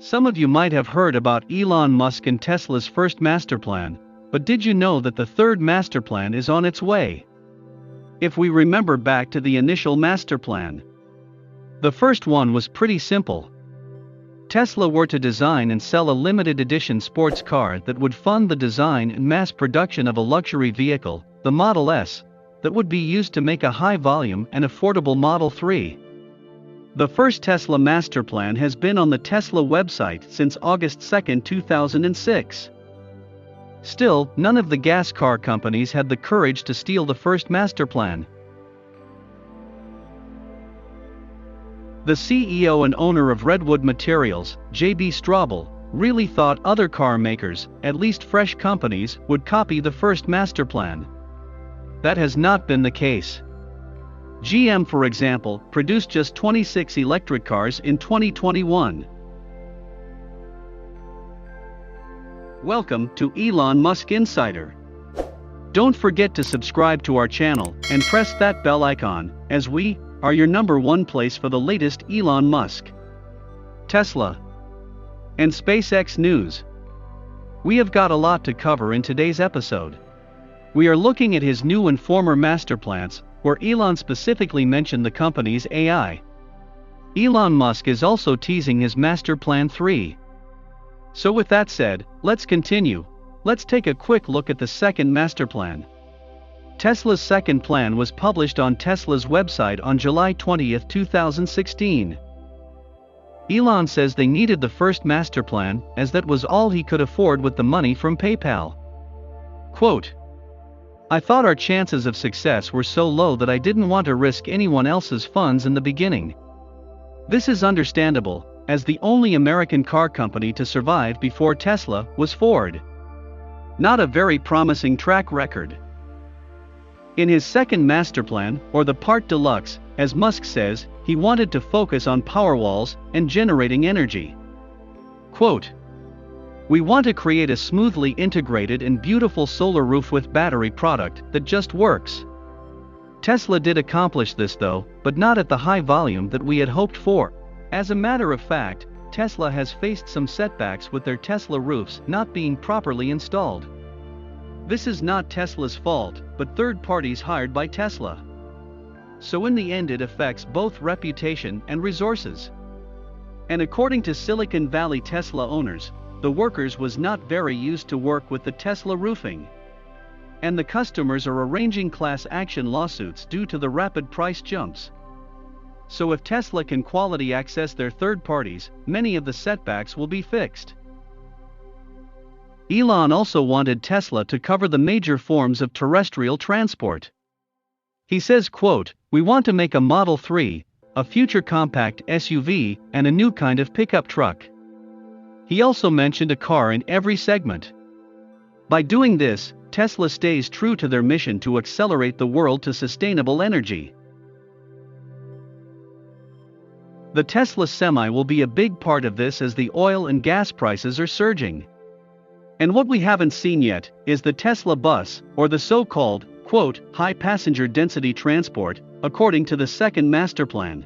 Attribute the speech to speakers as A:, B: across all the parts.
A: Some of you might have heard about Elon Musk and Tesla's first master plan, but did you know that the third master plan is on its way? If we remember back to the initial master plan, the first one was pretty simple. Tesla were to design and sell a limited edition sports car that would fund the design and mass production of a luxury vehicle, the Model S, that would be used to make a high-volume and affordable Model 3. The first Tesla master plan has been on the Tesla website since August 2, 2006. Still, none of the gas car companies had the courage to steal the first master plan. The CEO and owner of Redwood Materials, J.B. Straubel, really thought other car makers, at least fresh companies, would copy the first master plan. That has not been the case. GM, for example, produced just 26 electric cars in 2021. Welcome to Elon Musk Insider. Don't forget to subscribe to our channel and press that bell icon, as we are your #1 place for the latest Elon Musk, Tesla, and SpaceX news. We have got a lot to cover in today's episode. We are looking at his new and former master plans, where Elon specifically mentioned the company's AI. Elon Musk is also teasing his master plan 3. So with that said, let's continue. Let's take a quick look at the second master plan. Tesla's second plan was published on Tesla's website on July 20, 2016. Elon says they needed the first master plan, as that was all he could afford with the money from PayPal. Quote, "I thought our chances of success were so low that I didn't want to risk anyone else's funds in the beginning. This is understandable, as the only American car company to survive before Tesla was Ford. Not a very promising track record." In his second master plan, or the Part Deluxe, as Musk says, he wanted to focus on Powerwalls and generating energy. Quote, "We want to create a smoothly integrated and beautiful solar roof with battery product that just works." Tesla did accomplish this though, but not at the high volume that we had hoped for. As a matter of fact, Tesla has faced some setbacks with their Tesla roofs not being properly installed. This is not Tesla's fault, but third parties hired by Tesla. So in the end it affects both reputation and resources. And according to Silicon Valley Tesla owners, the workers was not very used to work with the Tesla roofing. And the customers are arranging class action lawsuits due to the rapid price jumps. So if Tesla can quality access their third parties, many of the setbacks will be fixed. Elon also wanted Tesla to cover the major forms of terrestrial transport. He says, quote, "We want to make a Model 3, a future compact SUV, and a new kind of pickup truck." He also mentioned a car in every segment. By doing this, Tesla stays true to their mission to accelerate the world to sustainable energy. The Tesla Semi will be a big part of this as the oil and gas prices are surging. And what we haven't seen yet is the Tesla Bus, or the so-called, quote, high passenger density transport, according to the second master plan.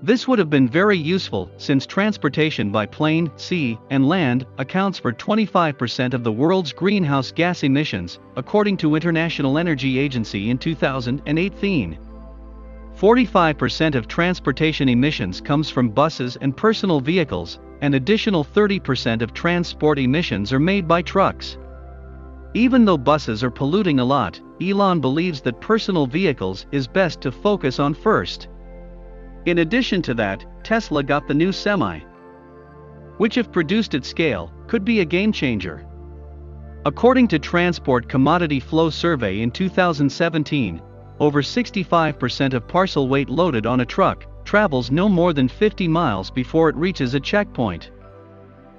A: This would have been very useful since transportation by plane, sea, and land accounts for 25% of the world's greenhouse gas emissions, according to International Energy Agency in 2018. 45% of transportation emissions comes from buses and personal vehicles, and additional 30% of transport emissions are made by trucks. Even though buses are polluting a lot, Elon believes that personal vehicles is best to focus on first. In addition to that, Tesla got the new Semi, which if produced at scale, could be a game changer. According to Transport Commodity Flow Survey in 2017, over 65% of parcel weight loaded on a truck travels no more than 50 miles before it reaches a checkpoint.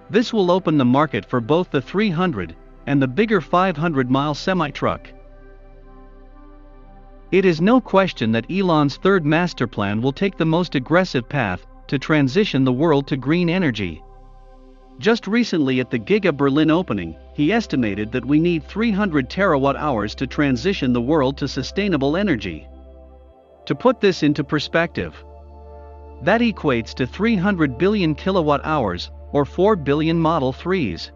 A: This will open the market for both the 300 and the bigger 500-mile semi-truck. It is no question that Elon's third master plan will take the most aggressive path to transition the world to green energy. Just recently at the Giga Berlin opening, he estimated that we need 300 terawatt-hours to transition the world to sustainable energy. To put this into perspective, That equates to 300 billion kilowatt hours, or 4 billion Model 3s.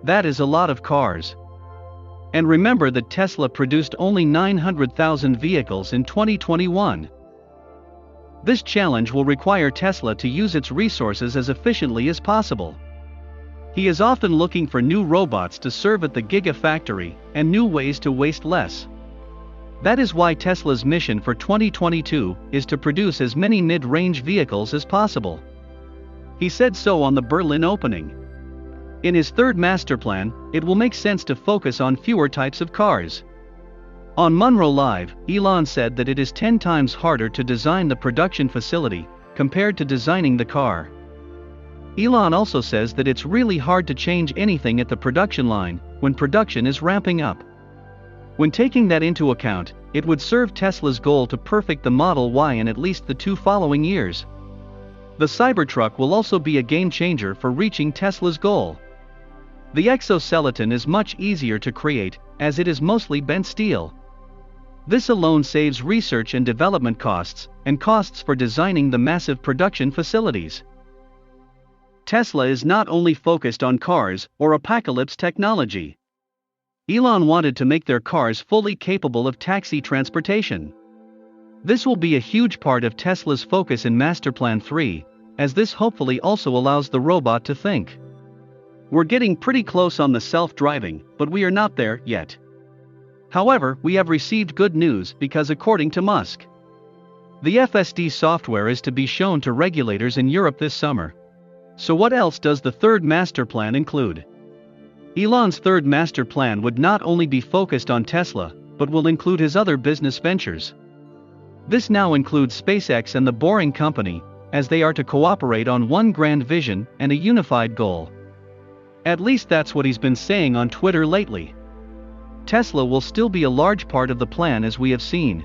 A: That is a lot of cars. And remember that Tesla produced only 900,000 vehicles in 2021. This challenge will require Tesla to use its resources as efficiently as possible. He is often looking for new robots to serve at the Gigafactory and new ways to waste less. That is why Tesla's mission for 2022 is to produce as many mid-range vehicles as possible. He said so on the Berlin opening. In his third master plan, it will make sense to focus on fewer types of cars. On Monroe Live, Elon said that it is 10 times harder to design the production facility compared to designing the car. Elon also says that it's really hard to change anything at the production line when production is ramping up. When taking that into account, it would serve Tesla's goal to perfect the Model Y in at least the 2 following years. The Cybertruck will also be a game changer for reaching Tesla's goal. The exoskeleton is much easier to create, as it is mostly bent steel. This alone saves research and development costs, and costs for designing the massive production facilities. Tesla is not only focused on cars or apocalypse technology. Elon wanted to make their cars fully capable of taxi transportation. This will be a huge part of Tesla's focus in Master Plan 3, as this hopefully also allows the robot to think. We're getting pretty close on the self-driving, but we are not there yet. However, we have received good news because according to Musk, the FSD software is to be shown to regulators in Europe this summer. So what else does the third master plan include? Elon's third master plan would not only be focused on Tesla, but will include his other business ventures. This now includes SpaceX and the Boring Company, as they are to cooperate on one grand vision and a unified goal. At least that's what he's been saying on Twitter lately. Tesla will still be a large part of the plan as we have seen.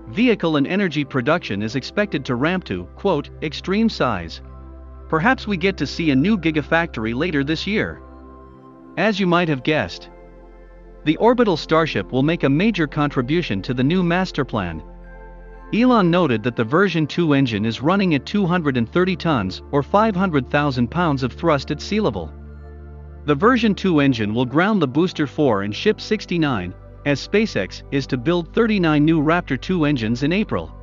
A: Vehicle and energy production is expected to ramp to, quote, extreme size. Perhaps we get to see a new Gigafactory later this year. As you might have guessed, the orbital Starship will make a major contribution to the new master plan. Elon noted that the version 2 engine is running at 230 tons or 500,000 pounds of thrust at sea level. The version 2 engine will ground the Booster 4 and Ship 69, as SpaceX is to build 39 new Raptor 2 engines in April.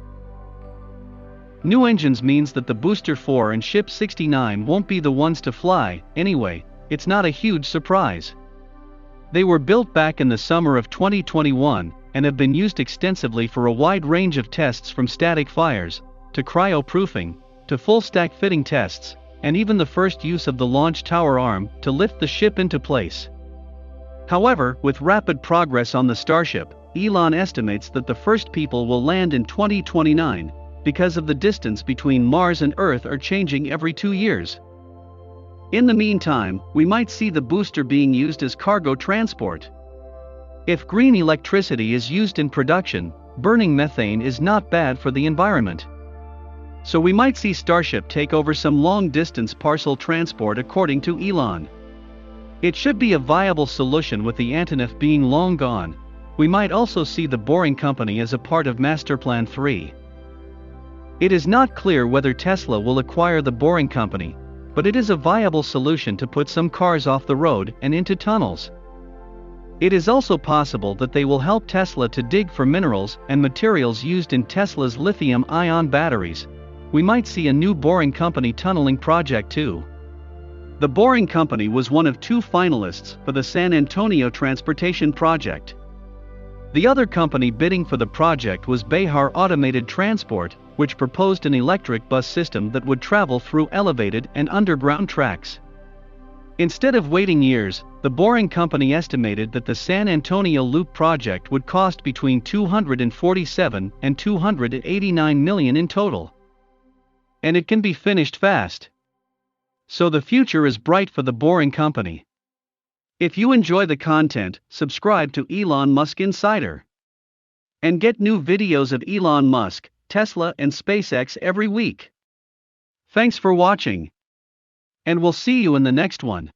A: New engines means that the Booster 4 and Ship 69 won't be the ones to fly, anyway. It's not a huge surprise. They were built back in the summer of 2021 and have been used extensively for a wide range of tests from static fires, to cryo-proofing, to full-stack fitting tests, and even the first use of the launch tower arm to lift the ship into place. However, with rapid progress on the Starship, Elon estimates that the first people will land in 2029, because of the distance between Mars and Earth are changing every 2 years. In the meantime, we might see the booster being used as cargo transport. If green electricity is used in production, burning methane is not bad for the environment. So we might see Starship take over some long-distance parcel transport according to Elon. It should be a viable solution with the Antonov being long gone. We might also see the Boring Company as a part of Master Plan 3. It is not clear whether Tesla will acquire the Boring Company, but it is a viable solution to put some cars off the road and into tunnels. It is also possible that they will help Tesla to dig for minerals and materials used in Tesla's lithium-ion batteries. We might see a new Boring Company tunneling project too. The Boring Company was one of 2 finalists for the San Antonio Transportation Project. The other company bidding for the project was Behar Automated Transport, which proposed an electric bus system that would travel through elevated and underground tracks. Instead of waiting years, the Boring Company estimated that the San Antonio Loop project would cost between $247 and $289 million in total. And it can be finished fast. So the future is bright for the Boring Company. If you enjoy the content, subscribe to Elon Musk Insider. And get new videos of Elon Musk, Tesla and SpaceX every week. Thanks for watching. And we'll see you in the next one.